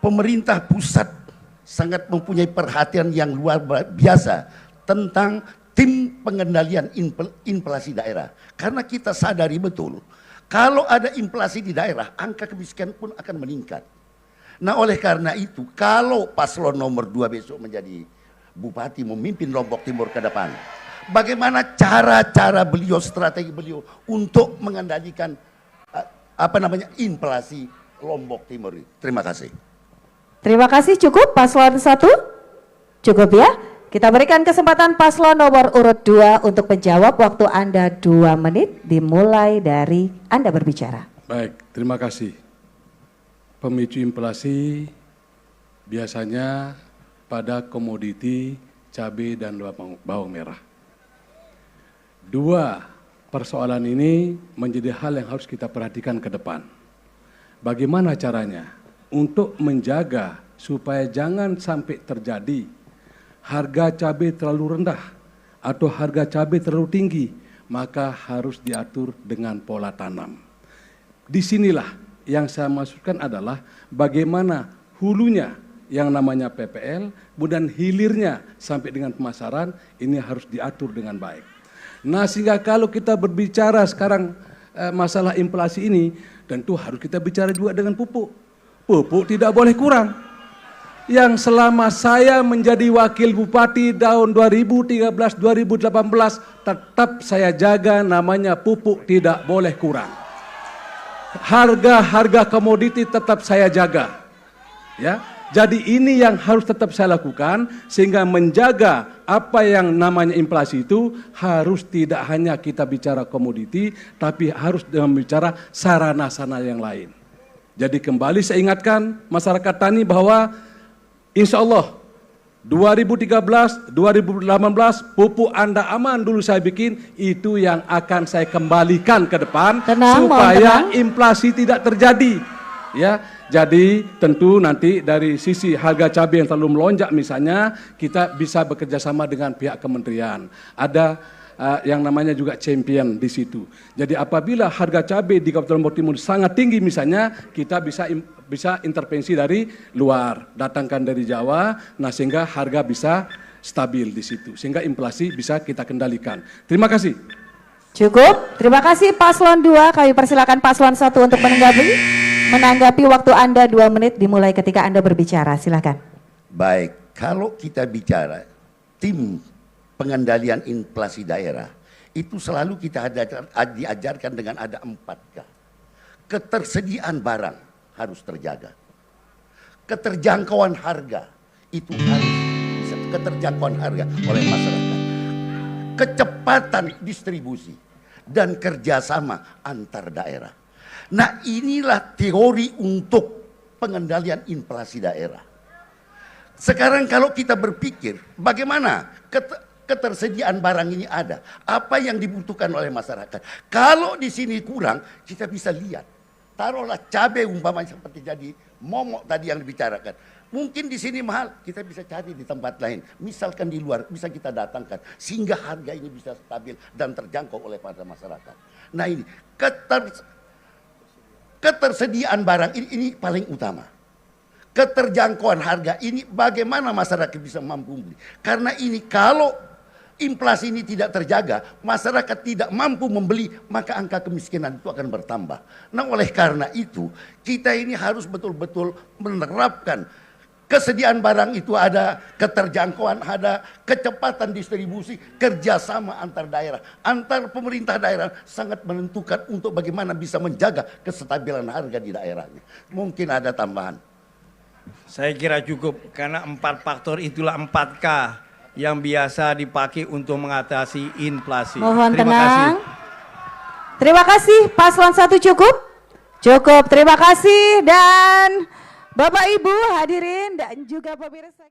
pemerintah pusat sangat mempunyai perhatian yang luar biasa tentang tim pengendalian inflasi daerah. Karena kita sadari betul, kalau ada inflasi di daerah, angka kemiskinan pun akan meningkat. Nah oleh karena itu, kalau paslon nomor 2 besok menjadi bupati memimpin Lombok Timur ke depan, bagaimana cara-cara beliau, strategi beliau untuk mengendalikan inflasi Lombok Timur. Terima kasih. Terima kasih, cukup paslon 1? Cukup ya? Kita berikan kesempatan paslon nomor urut 2 untuk menjawab. Waktu Anda 2 menit, dimulai dari Anda berbicara. Baik, terima kasih. Pemicu inflasi biasanya pada komoditi cabai dan bawang merah. Dua persoalan ini menjadi hal yang harus kita perhatikan ke depan. Bagaimana caranya untuk menjaga supaya jangan sampai terjadi harga cabai terlalu rendah atau harga cabai terlalu tinggi, maka harus diatur dengan pola tanam. Disinilah yang saya maksudkan adalah bagaimana hulunya yang namanya PPL, kemudian hilirnya sampai dengan pemasaran, ini harus diatur dengan baik. Nah sehingga kalau kita berbicara sekarang masalah inflasi ini, tentu harus kita bicara juga dengan pupuk. Pupuk tidak boleh kurang. Yang selama saya menjadi wakil bupati tahun 2013-2018 tetap saya jaga, namanya pupuk tidak boleh kurang. Harga komoditi tetap saya jaga. Ya. Jadi ini yang harus tetap saya lakukan sehingga menjaga apa yang namanya inflasi itu harus tidak hanya kita bicara komoditi tapi harus bicara sarana-sarana yang lain. Jadi kembali saya ingatkan masyarakat tani bahwa insya Allah 2013, 2018 pupuk Anda aman dulu saya bikin, itu yang akan saya kembalikan ke depan. Tenang, supaya inflasi tidak terjadi. Ya, jadi tentu nanti dari sisi harga cabai yang terlalu melonjak misalnya, kita bisa bekerja sama dengan pihak kementerian. Ada yang namanya juga champion di situ. Jadi apabila harga cabai di Kabupaten Lombok Timur sangat tinggi misalnya, kita bisa intervensi dari luar, datangkan dari Jawa, nah sehingga harga bisa stabil di situ, sehingga inflasi bisa kita kendalikan. Terima kasih. Cukup, terima kasih paslon 2. Kami persilakan paslon 1 untuk menanggapi waktu Anda 2 menit dimulai ketika Anda berbicara. Silakan. Baik, kalau kita bicara tim pengendalian inflasi daerah, itu selalu kita diajarkan dengan ada 4K. Ketersediaan barang harus terjaga. Keterjangkauan harga itu harus bisa keterjangkauan harga oleh masyarakat. Kecepatan distribusi dan kerjasama antar daerah. Nah inilah teori untuk pengendalian inflasi daerah. Sekarang kalau kita berpikir bagaimana ketersediaan barang ini ada, apa yang dibutuhkan oleh masyarakat. Kalau di sini kurang, kita bisa lihat. Taruhlah cabai umpamanya seperti jadi momok tadi yang dibicarakan. Mungkin di sini mahal, kita bisa cari di tempat lain. Misalkan di luar, bisa kita datangkan. Sehingga harga ini bisa stabil dan terjangkau oleh para masyarakat. Nah ini, ketersediaan barang ini paling utama. Keterjangkauan harga ini bagaimana masyarakat bisa mampu membeli. Karena ini kalau inflasi ini tidak terjaga, masyarakat tidak mampu membeli, maka angka kemiskinan itu akan bertambah. Nah oleh karena itu, kita ini harus betul-betul menerapkan kesediaan barang itu ada, keterjangkauan ada, kecepatan distribusi, kerjasama antar daerah. Antar pemerintah daerah sangat menentukan untuk bagaimana bisa menjaga kestabilan harga di daerahnya. Mungkin ada tambahan. Saya kira cukup, karena 4 faktor itulah 4K yang biasa dipakai untuk mengatasi inflasi. Mohon Terima tenang. kasih. Terima kasih, paslon 1 cukup? Cukup, terima kasih. Dan Bapak Ibu hadirin dan juga pemirsa.